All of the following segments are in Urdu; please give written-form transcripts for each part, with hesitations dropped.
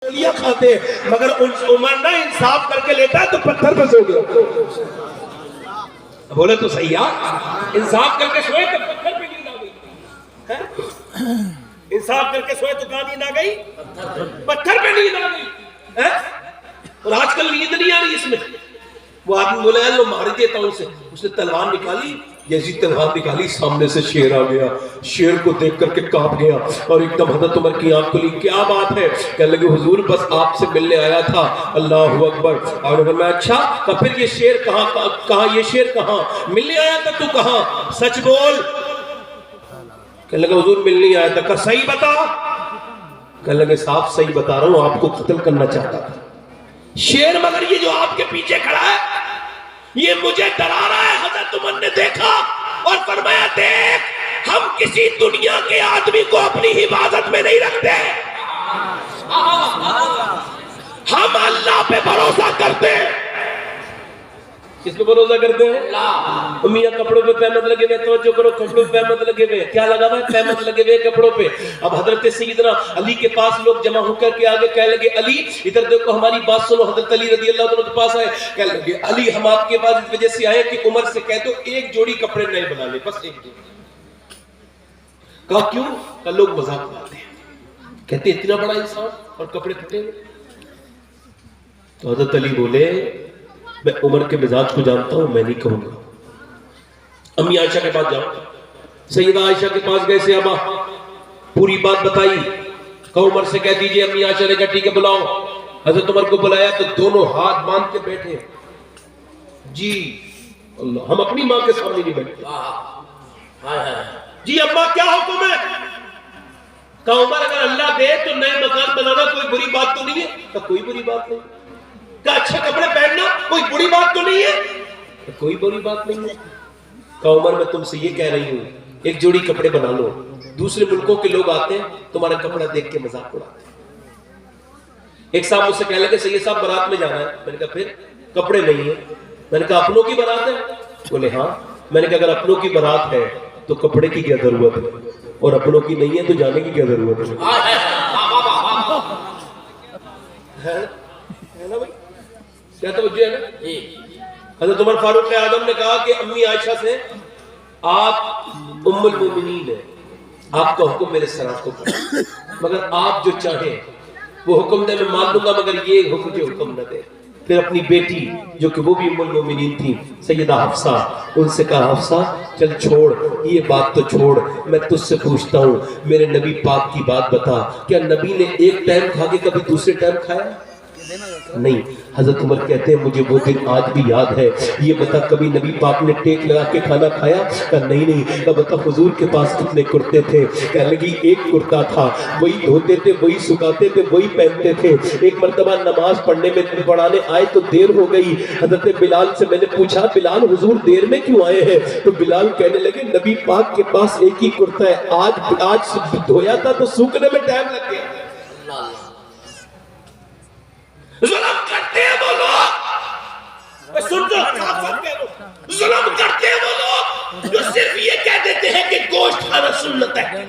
گولیاں کھاتے ہیں، مگر عمر نہ انصاف کر کے لیتا ہے تو پتھر پہ سو گیا. بولے تو صحیح ہے، انصاف کر کے سوئے تو پتھر پہ نیند آ گئی. انصاف کر کے سوئے تو کہاں نیند آ گئی؟ پتھر پہ نیند آ گئی. اور آج کل نیند نہیں آ رہی اس میں. وہ آدمی بولے لو مار دیتا ہوں اسے، اس نے تلوار نکالی، جیسی تلوار نکالی سامنے سے شیر آ گیا. شیر کو دیکھ کر کے کانپ گیا اور ایک دم حضرت عمر کی آنکھ کھلی. کیا بات ہے؟ کہنے لگے حضور بس آپ سے ملنے آیا تھا. اللہ اکبر. اور میں اچھا تو پھر یہ شیر کہاں یہ شیر کہاں ملنے آیا تھا؟ تو کہاں سچ بول. کہنے لگے حضور ملنے آیا تھا. کہ صحیح بتا. کہنے لگے صاحب صحیح بتا رہا ہوں، آپ کو قتل کرنا چاہتا تھا. شیر مگر یہ جو آپ کے پیچھے کھڑا ہے یہ مجھے ڈرا رہا ہے. حضرت عمر نے دیکھا اور فرمایا دیکھ ہم کسی دنیا کے آدمی کو اپنی حفاظت میں نہیں رکھتے، ہم اللہ پہ بھروسہ کرتے ہیں. کس پہ بھروسہ کرتے ہیں؟ اللہ. میاں کپڑوں پہ پیمند لگے ہوئے، توجہ کرو، کپڑوں پہ پیمند لگے ہوئے. کیا لگا ہوا ہے؟ پیمند لگے ہوئے کپڑوں پہ. اب حضرت سیدنا علی کے پاس لوگ جمع ہو کر کے آگے کہنے لگے علی ادھر دیکھو ہماری بات سنو. حضرت علی رضی اللہ عنہ کے پاس آئے، کہنے لگے علی ہم آپ کے پاس اس وجہ سے آئے کہ عمر سے کہہ دو ایک جوڑی کپڑے نئے بنا لے، بس ایک جوڑی. کہا کیوں؟ کہ لوگ مذاق اڑاتے ہیں، کہتے اتنا بڑا انسان اور کپڑے پھٹے ہوئے. تو حضرت علی بولے میں عمر کے مزاج کو جانتا ہوں، میں نہیں کہوں گا. امی عائشہ کے پاس جاؤ. سیدہ عائشہ کے پاس گئے صحابہ، پوری بات بتائی. کہ عمر سے کہہ دیجئے. امی عائشہ نے کہا ٹھیک ہے بلاؤ. حضرت عمر کو بلایا تو دونوں ہاتھ باندھ کے بیٹھے. جی اللہ، ہم اپنی ماں کے سامنے نہیں بیٹھتے. جی اماں کیا حکم ہے؟ کہ عمر اگر اللہ دے تو نئے مکان بنانا کوئی بری بات تو نہیں ہے؟ کہ کوئی بری بات نہیں. کہ اچھے کپڑے پہننا کوئی بری بات تو نہیں ہے؟ کوئی بری بات نہیں ہے. کہ عمر میں تم سے یہ کہہ رہی ہوں ایک جوڑی کپڑے بنا لو. دوسرے ملکوں کے لوگ آتے ہیں تمہارا کپڑا دیکھ کے مذاق اڑاتے ہیں. ایک صاحب مجھ سے کہنے لگے سید صاحب بارات میں جانا ہے. میں نے کہا پھر کپڑے نہیں ہیں. میں نے کہا اپنوں کی بارات ہے؟ بولے ہاں. میں نے کہا اگر اپنوں کی بارات ہے تو کپڑے کی کیا ضرورت ہے، اور اپنوں کی نہیں ہے تو جانے کی کیا ضرورت ہے؟ نا بھائی کیا توجہ ہے نا. حضرت عمر فاروق اعظم نے کہا کہ امی عائشہ سے آپ ام المومنین ہیں، آپ کا حکم میرے سراغ کو کریں، مگر آپ جو چاہیں وہ حکم دے میں مان لوں گا، مگر یہ حکم جو حکم نہ دے. پھر اپنی بیٹی جو کہ وہ بھی ام المومنین تھی سیدہ حفصہ، ان سے کہا حفصہ چل چھوڑ یہ بات تو چھوڑ، میں تجھ سے پوچھتا ہوں میرے نبی پاک کی بات بتا، کیا نبی نے ایک ٹائم کھا کے کبھی دوسرے ٹائم کھایا؟ نہیں. حضرت عمر کہتے ہیں مجھے وہ دن آج بھی یاد ہے. یہ بتا کبھی نبی پاک نے ٹیک لگا کے کھانا کھایا؟ کہا نہیں. کہا بتا حضور کے پاس کتنے کرتے تھے؟ کہنے لگی ایک کرتا تھا، وہی دھوتے تھے، وہی سکھاتے تھے، وہی پہنتے تھے. ایک مرتبہ نماز پڑھانے آئے تو دیر ہو گئی. حضرت بلال سے میں نے پوچھا بلال حضور دیر میں کیوں آئے ہیں؟ تو بلال کہنے لگے نبی پاک کے پاس ایک ہی کرتا ہے، آج دھویا تھا تو سوکھنے میں ٹائم لگ گیا. ظلم کرتے ہیں وہ لوگ، ظلم کرتے ہیں وہ لوگ جو صرف یہ کہہ دیتے ہیں کہ گوشت کھانا سنت ہے.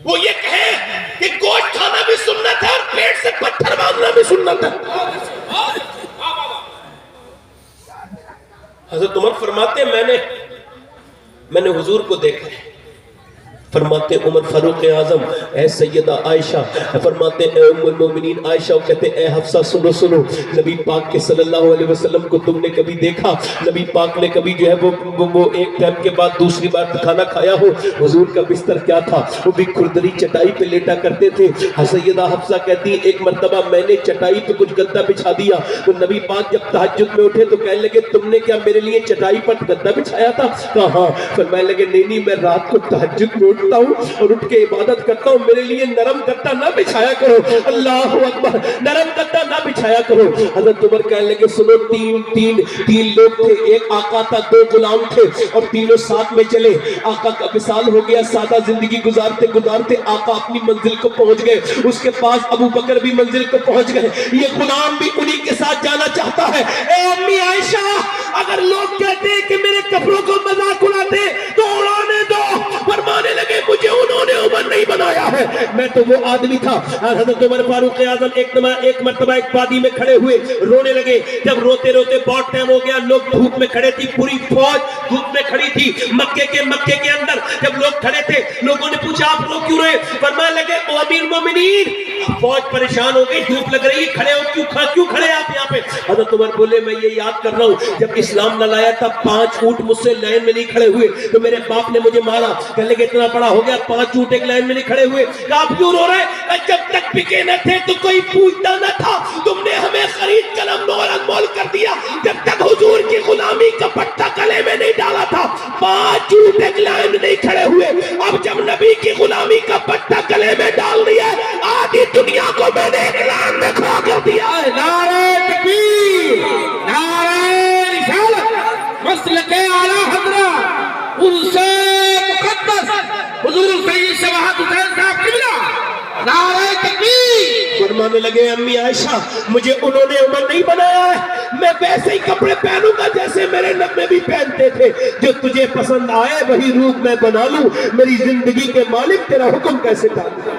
وہ یہ کہیں کہ گوشت کھانا بھی سنت ہے اور پیٹ سے پتھر باندھنا بھی سنت ہے. حضرت عمر فرماتے ہیں میں نے حضور کو دیکھا ہے. فرماتے عمر فاروق اعظم اے سیدہ عائشہ، فرماتے اے ام المومنین عائشہ، کہتے اے حفصہ سنو نبی پاک کے صلی اللہ علیہ وسلم کو تم نے کبھی دیکھا نبی پاک نے کبھی جو ہے وہ ایک ٹائم کے بعد دوسری بار کھانا کھایا ہو؟ حضور کا بستر کیا تھا؟ وہ بھی کھردری چٹائی پہ لیٹا کرتے تھے. سیدہ حفصہ کہتی ایک مرتبہ میں نے چٹائی پہ کچھ گدا بچھا دیا تو نبی پاک جب تہجد میں اٹھے تو کہنے لگے تم نے کیا میرے لیے چٹائی پر گدا بچھایا تھا؟ کہا ہاں. فرمانے لگے نہیں میں رات کو تہجد میں اٹھتا ہوں اور اٹھ کے عبادت کرتا ہوں، میرے لیے نرم گدا نہ بچھایا کرو. اللہ اکبر، نرم گدا نہ بچھایا کرو. حضرت عمر کہنے لگے سنو تین لوگ تھے، ایک آقا تھا، دو غلام تھے اور تینوں ساتھ میں چلے. آقا کا وصال ہو گیا، سادہ زندگی گزارتے آقا اپنی منزل کو پہنچ گئے. اس کے پاس ابو بکر بھی منزل کو پہنچ گئے. یہ غلام بھی انہی کے ساتھ جانا چاہتا ہے. اے امی عائشہ اگر لوگ کہتے ہیں کہ میرے کپڑوں کو مذاق اڑاتے تو اڑانے دو، فرمانے لگے مجھے انہوں نے عمر نہیں بنایا ہے، میں تو وہ آدمی تھا. اور حضرت عمر فاروق اعظم ایک مرتبہ ایک وادی میں کھڑے ہوئے رونے لگے. جب روتے روتے بہت ٹائم ہو گیا، لوگ دھوپ میں کھڑے تھی، پوری فوج دھوپ میں کھڑی تھی مکے کے اندر. جب لوگ کھڑے تھے لوگوں نے پوچھا آپ لوگ کیوں رہے؟ فرمانے لگے او امیر مومنین فوج پریشان ہو گئی، دھوپ لگ رہی ہے، کھڑے ہو کیوں کھڑے آپ یہاں پہ؟ حضرت عمر بولے میں یہ یاد کر رہا ہوں جب اسلام نہ لایا تھا 5 اونٹ مجھ سے لائن میں نہیں کھڑے ہوئے تو میرے باپ نے مجھے مارا. کہنے لگے اتنا بڑا ہو گیا 5 اونٹ ایک لائن میں نہیں کھڑے ہوئے. آپ کیوں رو رہے؟ جب تک بکے نہ تھے تو کوئی پوچھتا نہ تھا، تم نے ہمیں خرید کر انمول کر دیا. جب تک حضور کی غلامی کا پٹا گلے میں نہیں ڈالا تھا 5 اونٹ ایک لائن میں نہیں کھڑے ہوئے. اب جب نبی کی غلامی کا پٹا گلے میں ڈال دیا آدھی دنیا کو میں نے ایک لائن میں کھڑا کر دیا. نعرہ تکبیر، نعرہ رسالت، مسلک اعلی حضرت عرس مقدس حضور سید سماحت حسین صاحب قبلہ، نعرہ تکبیر. فرمانے لگے امی عائشہ مجھے انہوں نے عمر نہیں بنایا ہے، میں ویسے ہی کپڑے پہنوں گا جیسے میرے نبی بھی پہنتے تھے. جو تجھے پسند آئے وہی روح میں بنا لوں، میری زندگی کے مالک تیرا حکم کیسے ٹالوں.